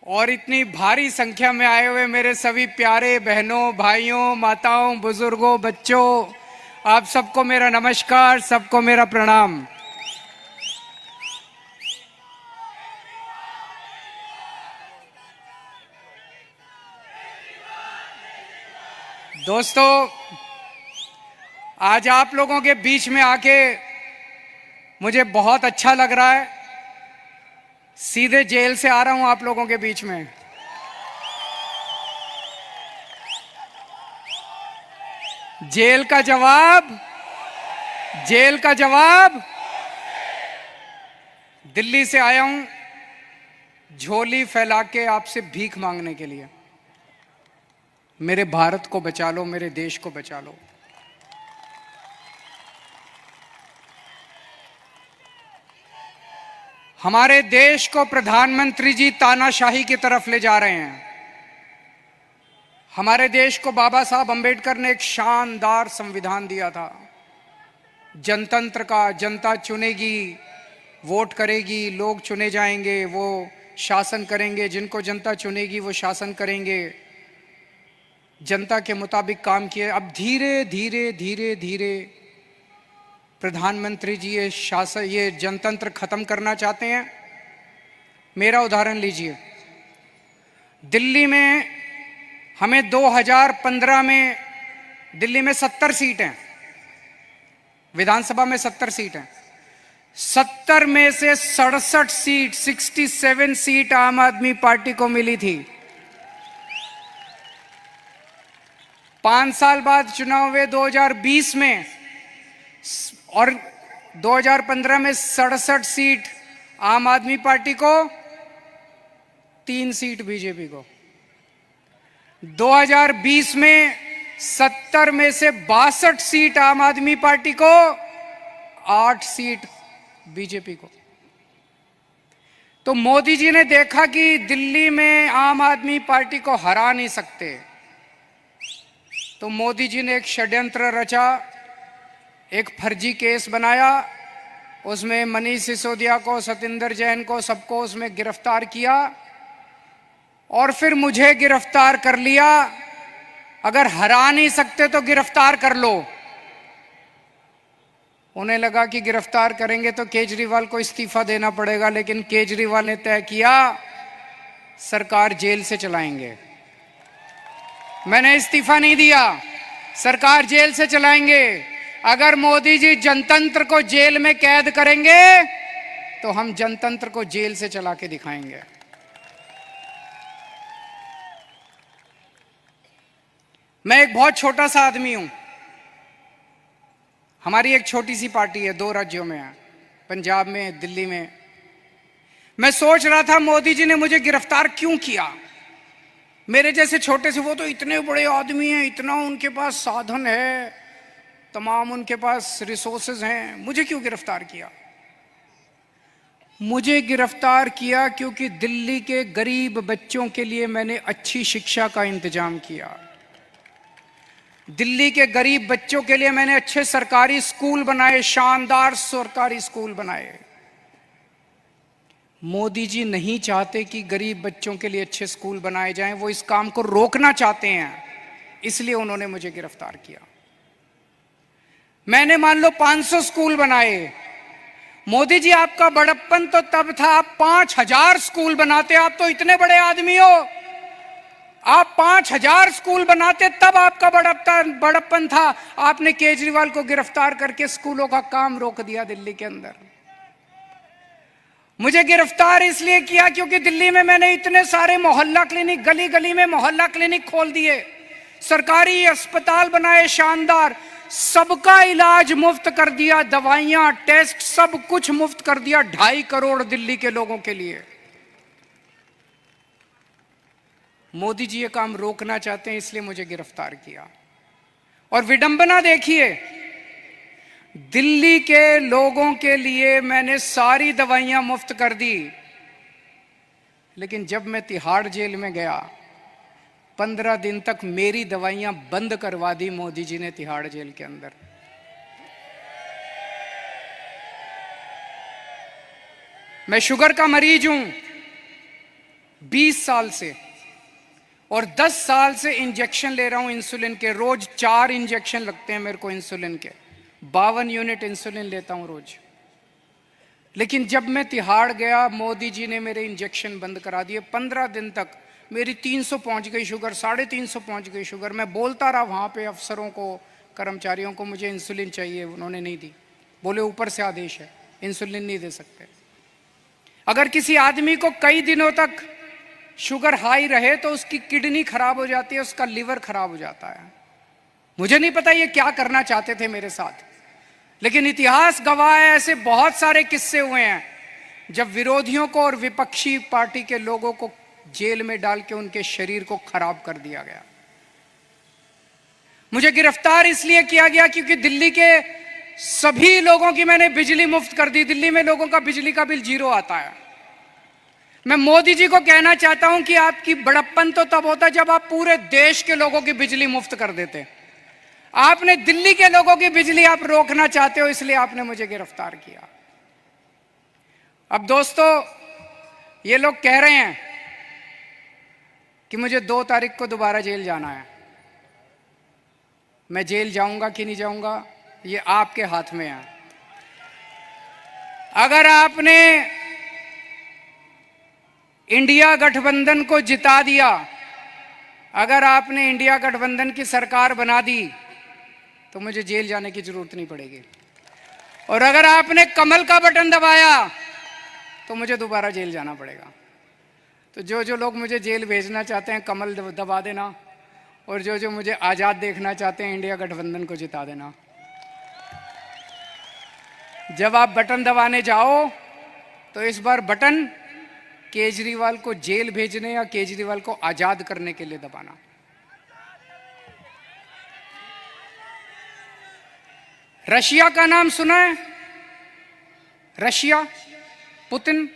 और इतनी भारी संख्या में आए हुए मेरे सभी प्यारे बहनों, भाइयों, माताओं, बुजुर्गों, बच्चों, आप सबको मेरा नमस्कार, सबको मेरा प्रणाम। दोस्तों, आज आप लोगों के बीच में आके मुझे बहुत अच्छा लग रहा है। सीधे जेल से आ रहा हूं आप लोगों के बीच में। जेल का जवाब, जेल का जवाब। दिल्ली से आया हूं झोली फैला के आपसे भीख मांगने के लिए। मेरे भारत को बचा लो, मेरे देश को बचा लो। हमारे देश को प्रधानमंत्री जी तानाशाही की तरफ ले जा रहे हैं। हमारे देश को बाबा साहब अंबेडकर ने एक शानदार संविधान दिया था, जनतंत्र का। जनता चुनेगी, वोट करेगी, लोग चुने जाएंगे, वो शासन करेंगे। जिनको जनता चुनेगी वो शासन करेंगे। जनता के मुताबिक काम किए। अब धीरे धीरे धीरे धीरे प्रधानमंत्री जी ये जनतंत्र खत्म करना चाहते हैं। मेरा उदाहरण लीजिए। दिल्ली में हमें 2015 में दिल्ली में 70 सीट हैं, विधानसभा में 70 सीट हैं। 70 में से 67 सीट, 67 सीट आम आदमी पार्टी को मिली थी। 5 साल बाद चुनाव हुए 2020 में, और 2015 में 67 सीट आम आदमी पार्टी को, 3 सीट बीजेपी को। 2020 में 70 में से 62 सीट आम आदमी पार्टी को, 8 सीट बीजेपी को। तो मोदी जी ने देखा कि दिल्ली में आम आदमी पार्टी को हरा नहीं सकते, तो मोदी जी ने एक षड्यंत्र रचा, एक फर्जी केस बनाया। उसमें मनीष सिसोदिया को, सतिंदर जैन को, सबको उसमें गिरफ्तार किया और फिर मुझे गिरफ्तार कर लिया। अगर हरा नहीं सकते तो गिरफ्तार कर लो। उन्हें लगा कि गिरफ्तार करेंगे तो केजरीवाल को इस्तीफा देना पड़ेगा, लेकिन केजरीवाल ने तय किया सरकार जेल से चलाएंगे। मैंने इस्तीफा नहीं दिया, सरकार जेल से चलाएंगे। अगर मोदी जी जनतंत्र को जेल में कैद करेंगे तो हम जनतंत्र को जेल से चला के दिखाएंगे। मैं एक बहुत छोटा सा आदमी हूं। हमारी एक छोटी सी पार्टी है, 2 राज्यों में है, पंजाब में, दिल्ली में। मैं सोच रहा था मोदी जी ने मुझे गिरफ्तार क्यों किया। मेरे जैसे छोटे से, वो तो इतने बड़े आदमी हैं, इतना उनके पास साधन है, तमाम उनके पास रिसोर्सेज हैं, मुझे क्यों गिरफ्तार किया। मुझे गिरफ्तार किया क्योंकि दिल्ली के गरीब बच्चों के लिए मैंने अच्छी शिक्षा का इंतजाम किया। दिल्ली के गरीब बच्चों के लिए मैंने अच्छे सरकारी स्कूल बनाए, शानदार सरकारी स्कूल बनाए। मोदी जी नहीं चाहते कि गरीब बच्चों के लिए अच्छे स्कूल बनाए जाएं, वो इस काम को रोकना चाहते हैं, इसलिए उन्होंने मुझे गिरफ्तार किया। मैंने मान लो 500 स्कूल बनाए। मोदी जी, आपका बड़प्पन तो तब था आप 5000 स्कूल बनाते। आप तो इतने बड़े आदमी हो, आप 5000 स्कूल बनाते, तब आपका बड़प्पन था। आपने केजरीवाल को गिरफ्तार करके स्कूलों का काम रोक दिया दिल्ली के अंदर। मुझे गिरफ्तार इसलिए किया क्योंकि दिल्ली में मैंने इतने सारे मोहल्ला क्लिनिक, गली गली में मोहल्ला क्लिनिक खोल दिए, सरकारी अस्पताल बनाए शानदार, सबका इलाज मुफ्त कर दिया, दवाइयां, टेस्ट, सब कुछ मुफ्त कर दिया 2.5 करोड़ दिल्ली के लोगों के लिए। मोदी जी ये काम रोकना चाहते हैं, इसलिए मुझे गिरफ्तार किया। और विडंबना देखिए, दिल्ली के लोगों के लिए मैंने सारी दवाइयां मुफ्त कर दी, लेकिन जब मैं तिहाड़ जेल में गया 15 दिन तक मेरी दवाइयां बंद करवा दी मोदी जी ने तिहाड़ जेल के अंदर। मैं शुगर का मरीज हूं, 20 साल से, और 10 साल से इंजेक्शन ले रहा हूं इंसुलिन के। रोज 4 इंजेक्शन लगते हैं मेरे को इंसुलिन के, 52 यूनिट इंसुलिन लेता हूं रोज। लेकिन जब मैं तिहाड़ गया, मोदी जी ने मेरे इंजेक्शन बंद करा दिए। 15 दिन तक मेरी 300 पहुंच गई शुगर, 350 पहुंच गई शुगर। मैं बोलता रहा वहां पे अफसरों को, कर्मचारियों को, मुझे इंसुलिन चाहिए, उन्होंने नहीं दी। बोले ऊपर से आदेश है, इंसुलिन नहीं दे सकते। अगर किसी आदमी को कई दिनों तक शुगर हाई रहे तो उसकी किडनी खराब हो जाती है, उसका लिवर खराब हो जाता है। मुझे नहीं पता ये क्या करना चाहते थे मेरे साथ, लेकिन इतिहास गवाह है, ऐसे बहुत सारे किस्से हुए हैं जब विरोधियों को और विपक्षी पार्टी के लोगों को जेल में डाल के उनके शरीर को खराब कर दिया गया। मुझे गिरफ्तार इसलिए किया गया क्योंकि दिल्ली के सभी लोगों की मैंने बिजली मुफ्त कर दी। दिल्ली में लोगों का बिजली का बिल 0 आता है। मैं मोदी जी को कहना चाहता हूं कि आपकी बड़प्पन तो तब होता जब आप पूरे देश के लोगों की बिजली मुफ्त कर देते। आपने दिल्ली के लोगों की बिजली आप रोकना चाहते हो, इसलिए आपने मुझे गिरफ्तार किया। अब दोस्तों, ये लोग कह रहे हैं कि मुझे 2 तारीख को दोबारा जेल जाना है। मैं जेल जाऊंगा कि नहीं जाऊंगा, ये आपके हाथ में है। अगर आपने इंडिया गठबंधन को जिता दिया, अगर आपने इंडिया गठबंधन की सरकार बना दी, तो मुझे जेल जाने की जरूरत नहीं पड़ेगी। और अगर आपने कमल का बटन दबाया तो मुझे दोबारा जेल जाना पड़ेगा। तो जो लोग मुझे जेल भेजना चाहते हैं, कमल दबा देना, और जो मुझे आजाद देखना चाहते हैं, इंडिया गठबंधन को जिता देना। जब आप बटन दबाने जाओ तो इस बार बटन केजरीवाल को जेल भेजने या केजरीवाल को आजाद करने के लिए दबाना। रशिया का नाम सुना है? रशिया, पुतिन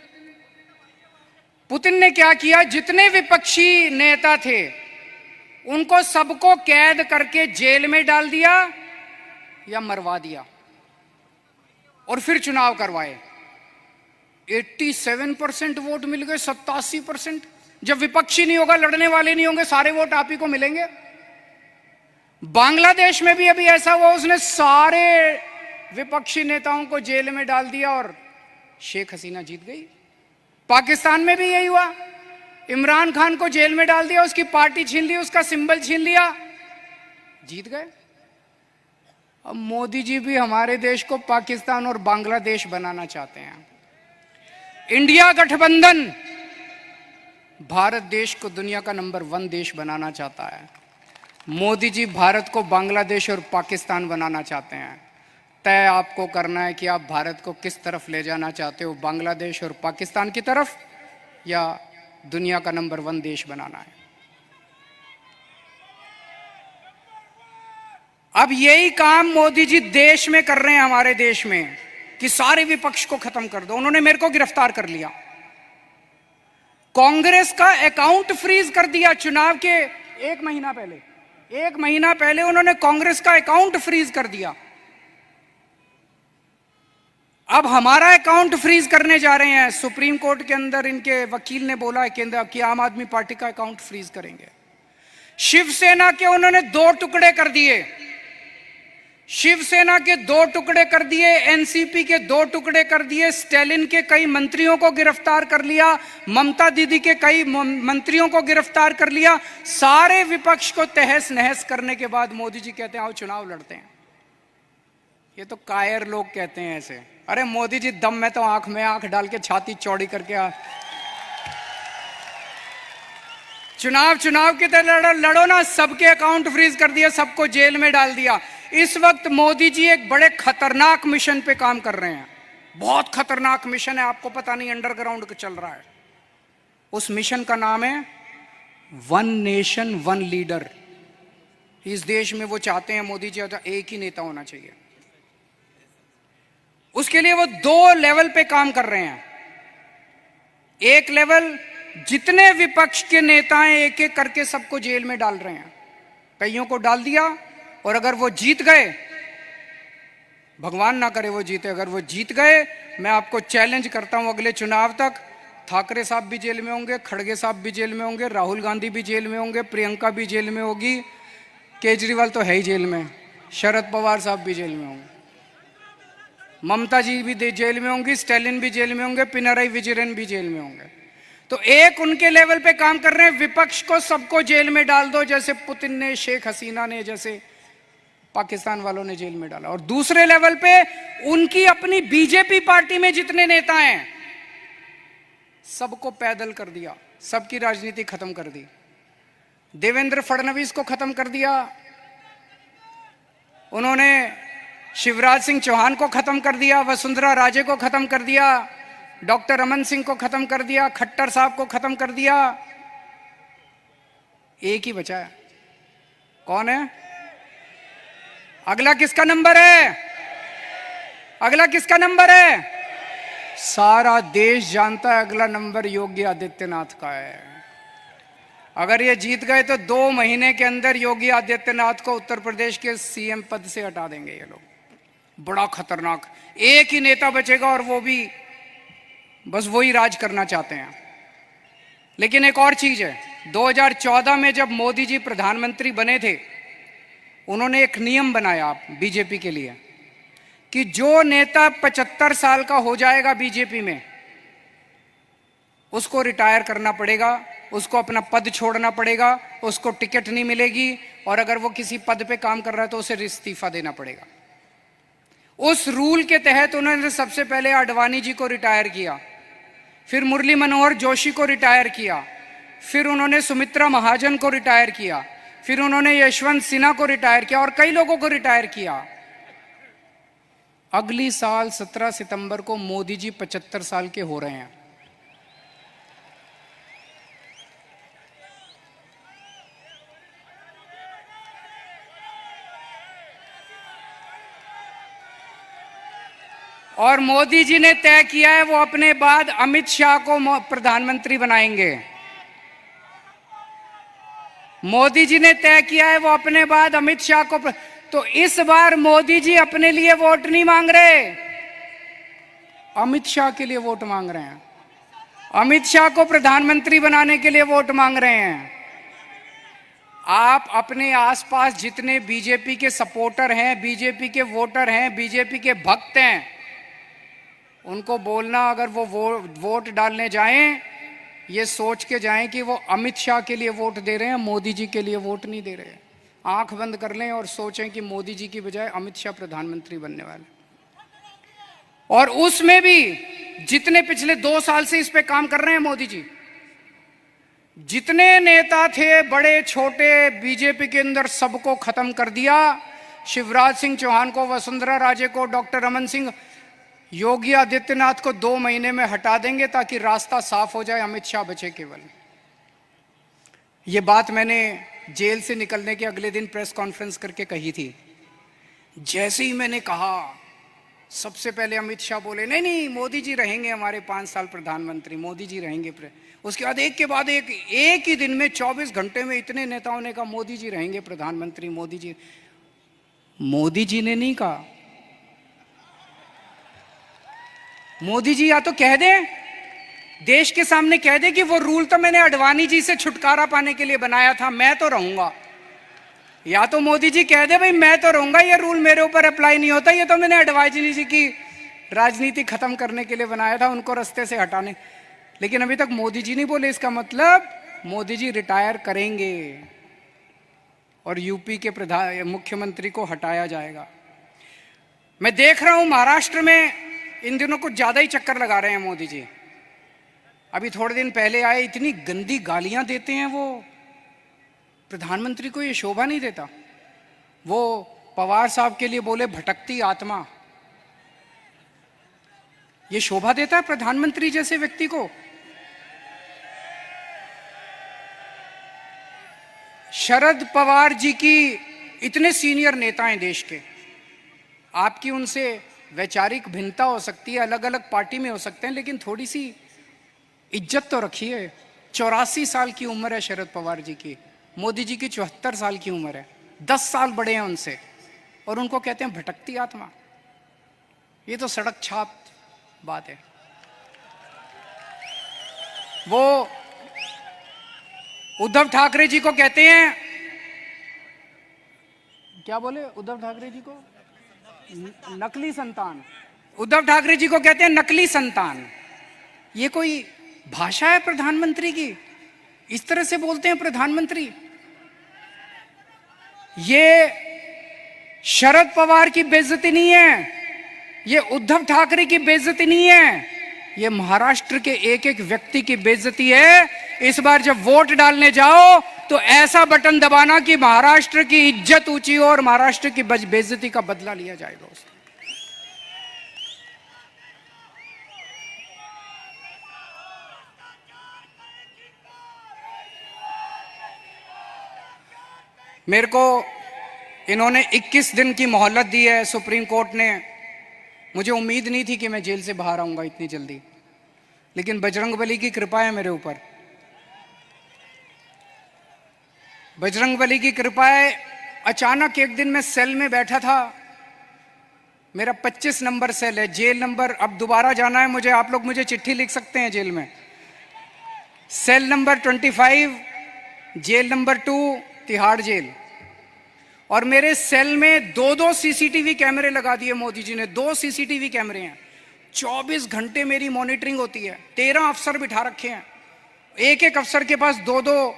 ने क्या किया? जितने विपक्षी नेता थे उनको सबको कैद करके जेल में डाल दिया या मरवा दिया, और फिर चुनाव करवाए। 87% वोट मिल गए, 87%। जब विपक्षी नहीं होगा, लड़ने वाले नहीं होंगे, सारे वोट आप ही को मिलेंगे। बांग्लादेश में भी अभी ऐसा हुआ, उसने सारे विपक्षी नेताओं को जेल में डाल दिया और शेख हसीना जीत गई। पाकिस्तान में भी यही हुआ, इमरान खान को जेल में डाल दिया, उसकी पार्टी छीन ली, उसका सिंबल छीन लिया, जीत गए। अब मोदी जी भी हमारे देश को पाकिस्तान और बांग्लादेश बनाना चाहते हैं। इंडिया गठबंधन भारत देश को दुनिया का नंबर 1 देश बनाना चाहता है। मोदी जी भारत को बांग्लादेश और पाकिस्तान बनाना चाहते हैं। तय आपको करना है कि आप भारत को किस तरफ ले जाना चाहते हो, बांग्लादेश और पाकिस्तान की तरफ, या दुनिया का नंबर 1 देश बनाना है। अब यही काम मोदी जी देश में कर रहे हैं, हमारे देश में, कि सारे विपक्ष को खत्म कर दो। उन्होंने मेरे को गिरफ्तार कर लिया, कांग्रेस का अकाउंट फ्रीज कर दिया। चुनाव के 1 महीना पहले उन्होंने कांग्रेस का अकाउंट फ्रीज कर दिया। अब हमारा अकाउंट फ्रीज करने जा रहे हैं। सुप्रीम कोर्ट के अंदर इनके वकील ने बोला है कि आम आदमी पार्टी का अकाउंट फ्रीज करेंगे। शिवसेना के उन्होंने 2 टुकड़े कर दिए, शिवसेना के 2 टुकड़े कर दिए, एनसीपी के 2 टुकड़े कर दिए, स्टैलिन के कई मंत्रियों को गिरफ्तार कर लिया, ममता दीदी के कई मंत्रियों को गिरफ्तार कर लिया। सारे विपक्ष को तहस नहस करने के बाद मोदी जी कहते हैं आओ चुनाव लड़ते हैं। ये तो कायर लोग कहते हैं ऐसे। अरे मोदी जी, दम में तो आंख में आंख डाल के छाती चौड़ी करके चुनाव की तरह लड़ो ना। सबके अकाउंट फ्रीज कर दिया, सबको जेल में डाल दिया। इस वक्त मोदी जी एक बड़े खतरनाक मिशन पे काम कर रहे हैं। बहुत खतरनाक मिशन है, आपको पता नहीं, अंडरग्राउंड चल रहा है। उस मिशन का नाम है 1 नेशन 1 लीडर। इस देश में वो चाहते हैं, मोदी जी, एक ही नेता होना चाहिए। उसके लिए वो 2 लेवल पे काम कर रहे हैं। एक लेवल, जितने विपक्ष के नेता हैं एक एक करके सबको जेल में डाल रहे हैं। कईयों को डाल दिया, और अगर वो जीत गए, भगवान ना करे वो जीते, अगर वो जीत गए, मैं आपको चैलेंज करता हूं अगले चुनाव तक ठाकरे साहब भी जेल में होंगे, खड़गे साहब भी जेल में होंगे, राहुल गांधी भी जेल में होंगे, प्रियंका भी जेल में होगी, केजरीवाल तो है ही जेल में, शरद पवार साहब भी जेल में होंगे, ममता जी भी जेल में होंगी, स्टालिन भी जेल में होंगे, पिनराई विजयन भी जेल में होंगे। तो एक उनके लेवल पे काम कर रहे हैं, विपक्ष को सबको जेल में डाल दो, जैसे पुतिन ने, शेख हसीना ने, जैसे पाकिस्तान वालों ने जेल में डाला। और दूसरे लेवल पे उनकी अपनी बीजेपी पार्टी में जितने नेता हैं सबको पैदल कर दिया, सबकी राजनीति खत्म कर दी। देवेंद्र फडणवीस को खत्म कर दिया उन्होंने, शिवराज सिंह चौहान को खत्म कर दिया, वसुंधरा राजे को खत्म कर दिया, डॉक्टर रमन सिंह को खत्म कर दिया, खट्टर साहब को खत्म कर दिया। एक ही बचा है, कौन है? अगला किसका नंबर है? अगला किसका नंबर है? सारा देश जानता है अगला नंबर योगी आदित्यनाथ का है। अगर ये जीत गए तो 2 महीने के अंदर योगी आदित्यनाथ को उत्तर प्रदेश के सीएम पद से हटा देंगे ये लोग। बड़ा खतरनाक, एक ही नेता बचेगा और वो भी बस वही राज करना चाहते हैं। लेकिन एक और चीज है, 2014 में जब मोदी जी प्रधानमंत्री बने थे, उन्होंने एक नियम बनाया बीजेपी के लिए कि जो नेता 75 साल का हो जाएगा बीजेपी में, उसको रिटायर करना पड़ेगा, उसको अपना पद छोड़ना पड़ेगा, उसको टिकट नहीं मिलेगी, और अगर वो किसी पद पे काम कर रहा है तो उसे इस्तीफा देना पड़ेगा। उस रूल के तहत उन्होंने सबसे पहले आडवाणी जी को रिटायर किया, फिर मुरली मनोहर जोशी को रिटायर किया, फिर उन्होंने सुमित्रा महाजन को रिटायर किया, फिर उन्होंने यशवंत सिन्हा को रिटायर किया और कई लोगों को रिटायर किया। अगली साल 17 सितंबर को मोदी जी 75 साल के हो रहे हैं। और मोदी जी ने तय किया है वो अपने बाद अमित शाह को प्रधानमंत्री बनाएंगे। मोदी जी ने तय किया है वो अपने बाद अमित शाह को तो इस बार मोदी जी अपने लिए वोट नहीं मांग रहे, अमित शाह के लिए वोट मांग रहे हैं। अमित शाह को प्रधानमंत्री बनाने के लिए वोट मांग रहे हैं। आप अपने आसपास जितने बीजेपी के सपोर्टर हैं, बीजेपी के वोटर हैं, बीजेपी के भक्त हैं, उनको बोलना अगर वो वोट डालने जाएं, ये सोच के जाएं कि वो अमित शाह के लिए वोट दे रहे हैं, मोदी जी के लिए वोट नहीं दे रहे। आंख बंद कर लें और सोचें कि मोदी जी की बजाय अमित शाह प्रधानमंत्री बनने वाले। और उसमें भी जितने पिछले 2 साल से इस पे काम कर रहे हैं मोदी जी, जितने नेता थे बड़े छोटे बीजेपी के अंदर, सबको खत्म कर दिया। शिवराज सिंह चौहान को, वसुंधरा राजे को, डॉक्टर रमन सिंह, योगी आदित्यनाथ को 2 महीने में हटा देंगे ताकि रास्ता साफ हो जाए, अमित शाह बचे केवल। ये बात मैंने जेल से निकलने के अगले दिन प्रेस कॉन्फ्रेंस करके कही थी। जैसे ही मैंने कहा, सबसे पहले अमित शाह बोले नहीं नहीं मोदी जी रहेंगे हमारे 5 साल प्रधानमंत्री, मोदी जी रहेंगे। उसके बाद एक के बाद एक ही दिन में 24 घंटे में इतने नेताओं ने कहा मोदी जी रहेंगे प्रधानमंत्री, मोदी जी। मोदी जी ने नहीं कहा। मोदी जी या तो कह दे, देश के सामने कह दे कि वो रूल तो मैंने आडवाणी जी से छुटकारा पाने के लिए बनाया था, मैं तो रहूंगा। या तो मोदी जी कह दे भाई मैं तो रहूंगा, ये रूल मेरे ऊपर अप्लाई नहीं होता, ये तो मैंने आडवाणी जी की राजनीति खत्म करने के लिए बनाया था, उनको रास्ते से हटाने। लेकिन अभी तक मोदी जी नहीं बोले। इसका मतलब मोदी जी रिटायर करेंगे और यूपी के मुख्यमंत्री को हटाया जाएगा। मैं देख रहा हूं महाराष्ट्र में इन दिनों कुछ ज्यादा ही चक्कर लगा रहे हैं मोदी जी। अभी थोड़े दिन पहले आए, इतनी गंदी गालियां देते हैं वो, प्रधानमंत्री को ये शोभा नहीं देता। वो पवार साहब के लिए बोले भटकती आत्मा, ये शोभा देता है प्रधानमंत्री जैसे व्यक्ति को? शरद पवार जी की इतने सीनियर नेता हैं देश के, आपकी उनसे वैचारिक भिन्नता हो सकती है, अलग अलग पार्टी में हो सकते हैं, लेकिन थोड़ी सी इज्जत तो रखिए। 84 साल की उम्र है शरद पवार जी की, मोदी जी की 74 साल की उम्र है, 10 साल बड़े हैं उनसे, और उनको कहते हैं भटकती आत्मा। ये तो सड़क छाप बात है। वो उद्धव ठाकरे जी को कहते हैं, क्या बोले उद्धव ठाकरे जी को? नकली संतान। उद्धव ठाकरे जी को कहते हैं नकली संतान। ये कोई भाषा है प्रधानमंत्री की? इस तरह से बोलते हैं प्रधानमंत्री? ये शरद पवार की बेइज्जती नहीं है, ये उद्धव ठाकरे की बेइज्जती नहीं है, ये महाराष्ट्र के एक एक व्यक्ति की बेइज्जती है। इस बार जब वोट डालने जाओ तो ऐसा बटन दबाना कि महाराष्ट्र की इज्जत ऊंची हो और महाराष्ट्र की बेइज्जती का बदला लिया जाएगा उससे। मेरे को इन्होंने 21 दिन की मोहलत दी है सुप्रीम कोर्ट ने। मुझे उम्मीद नहीं थी कि मैं जेल से बाहर आऊंगा इतनी जल्दी, लेकिन बजरंगबली की कृपा है मेरे ऊपर। बजरंगबली की कृपा है। अचानक एक दिन मैं सेल में बैठा था, मेरा 25 नंबर सेल है, जेल नंबर, अब दोबारा जाना है मुझे, आप लोग मुझे चिट्ठी लिख सकते हैं जेल में। Cell number 25, jail number 2, Tihar jail. और मेरे सेल में 2-2 सीसीटीवी कैमरे लगा दिए मोदी जी ने। 2 सीसीटीवी कैमरे हैं, 24 घंटे मेरी मॉनिटरिंग होती है। 13 अफसर बिठा रखे हैं, एक एक अफसर के पास 2-2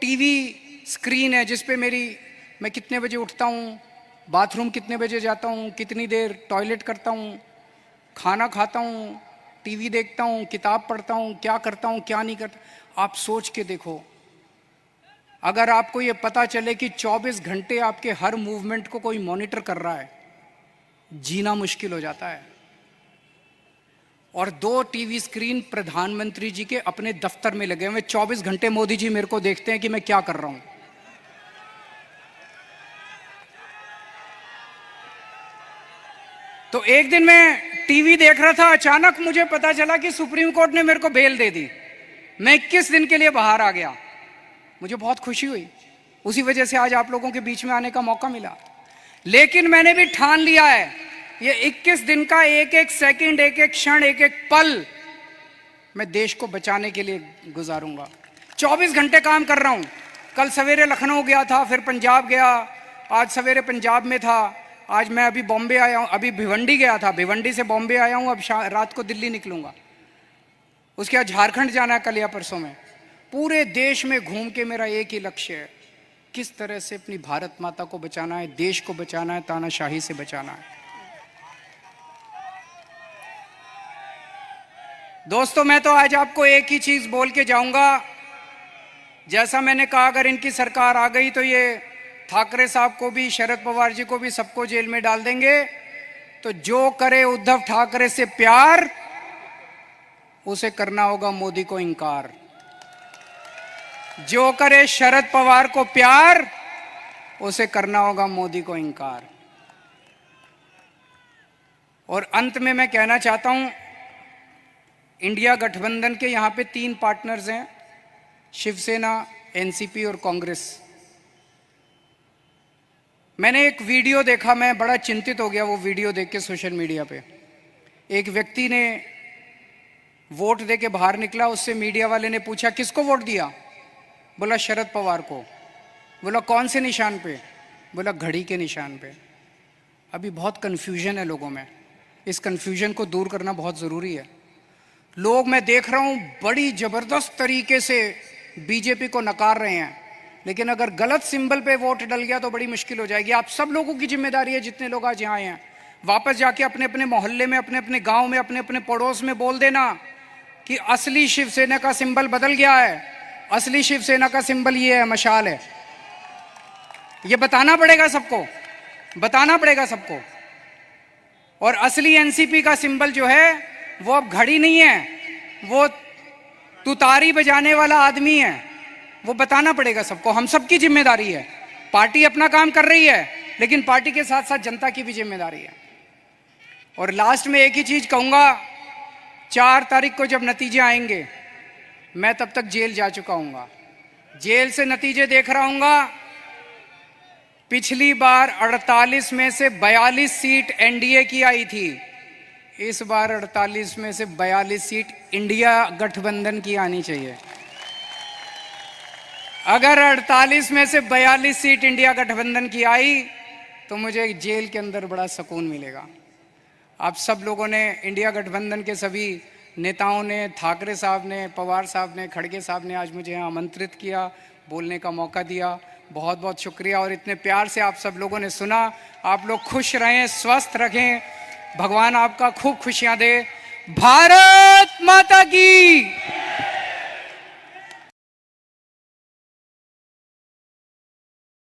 टीवी स्क्रीन है जिसपे मैं कितने बजे उठता हूँ, बाथरूम कितने बजे जाता हूँ, कितनी देर टॉयलेट करता हूँ, खाना खाता हूँ, टीवी देखता हूँ, किताब पढ़ता हूँ, क्या करता हूँ क्या नहीं करता। आप सोच के देखो, अगर आपको ये पता चले कि 24 घंटे आपके हर मूवमेंट को कोई मॉनिटर कर रहा है, जीना मुश्किल हो जाता है। और 2 टीवी स्क्रीन प्रधानमंत्री जी के अपने दफ्तर में लगे हुए, 24 घंटे मोदी जी मेरे को देखते हैं कि मैं क्या कर रहा हूं। तो एक दिन मैं टीवी देख रहा था, अचानक मुझे पता चला कि सुप्रीम कोर्ट ने मेरे को बेल दे दी। मैं 21 दिन के लिए बाहर आ गया। मुझे बहुत खुशी हुई, उसी वजह से आज आप लोगों के बीच में आने का मौका मिला। लेकिन मैंने भी ठान लिया है, ये 21 दिन का एक एक सेकंड, एक एक क्षण, एक एक पल मैं देश को बचाने के लिए गुजारूंगा। 24 घंटे काम कर रहा हूं। कल सवेरे लखनऊ गया था, फिर पंजाब गया, आज सवेरे पंजाब में था, आज मैं अभी बॉम्बे आया हूं, अभी भिवंडी गया था, भिवंडी से बॉम्बे आया हूं, अब रात को दिल्ली निकलूंगा। उसके बाद झारखंड जाना है कल या परसों में। पूरे देश में घूम के मेरा एक ही लक्ष्य है, किस तरह से अपनी भारत माता को बचाना है, देश को बचाना है, तानाशाही से बचाना है। दोस्तों, मैं तो आज आपको एक ही चीज बोल के जाऊंगा। जैसा मैंने कहा, अगर इनकी सरकार आ गई तो ये ठाकरे साहब को भी, शरद पवार जी को भी, सबको जेल में डाल देंगे। तो जो करे उद्धव ठाकरे से प्यार, उसे करना होगा मोदी को इंकार। जो करे शरद पवार को प्यार, उसे करना होगा मोदी को इंकार। और अंत में मैं कहना चाहता हूं, इंडिया गठबंधन के यहां पे 3 पार्टनर्स हैं, शिवसेना, एनसीपी और कांग्रेस। मैंने एक वीडियो देखा, मैं बड़ा चिंतित हो गया वो वीडियो देख के सोशल मीडिया पे। एक व्यक्ति ने वोट दे के बाहर निकला, उससे मीडिया वाले ने पूछा किसको वोट दिया? बोला शरद पवार को। बोला कौन से निशान पे? बोला घड़ी के निशान पे। अभी बहुत कन्फ्यूजन है लोगों में, इस कन्फ्यूजन को दूर करना बहुत ज़रूरी है। लोग, मैं देख रहा हूँ, बड़ी ज़बरदस्त तरीके से बीजेपी को नकार रहे हैं, लेकिन अगर गलत सिंबल पे वोट डल गया तो बड़ी मुश्किल हो जाएगी। आप सब लोगों की जिम्मेदारी है, जितने लोग आज यहाँ आए हैं, वापस जाके अपने अपने मोहल्ले में, अपने अपने गांव में, अपने अपने पड़ोस में बोल देना कि असली शिवसेना का सिंबल बदल गया है, असली शिवसेना का सिंबल ये है, मशाल है। ये बताना पड़ेगा सबको, बताना पड़ेगा सबको। और असली एनसीपी का सिंबल जो है वो अब घड़ी नहीं है, वो तुतारी बजाने वाला आदमी है। वो बताना पड़ेगा सबको, हम सबकी जिम्मेदारी है। पार्टी अपना काम कर रही है, लेकिन पार्टी के साथ साथ जनता की भी जिम्मेदारी है। और लास्ट में एक ही चीज कहूंगा, 4 तारीख को जब नतीजे आएंगे, मैं तब तक जेल जा चुका हूंगा, जेल से नतीजे देख रहा हूंगा। पिछली बार 48 में से 42 सीट एनडीए की आई थी, इस बार 48 में से 42 सीट इंडिया गठबंधन की आनी चाहिए। अगर 48 में से 42 सीट इंडिया गठबंधन की आई तो मुझे जेल के अंदर बड़ा सुकून मिलेगा। आप सब लोगों ने, इंडिया गठबंधन के सभी नेताओं ने, ठाकरे साहब ने, पवार साहब ने, खड़गे साहब ने आज मुझे यहाँ आमंत्रित किया, बोलने का मौका दिया। बहुत बहुत शुक्रिया। और इतने प्यार से आप सब लोगों ने सुना। आप लोग खुश रहें, स्वस्थ रहें, भगवान आपका खूब खुशियां दे। भारत माता की।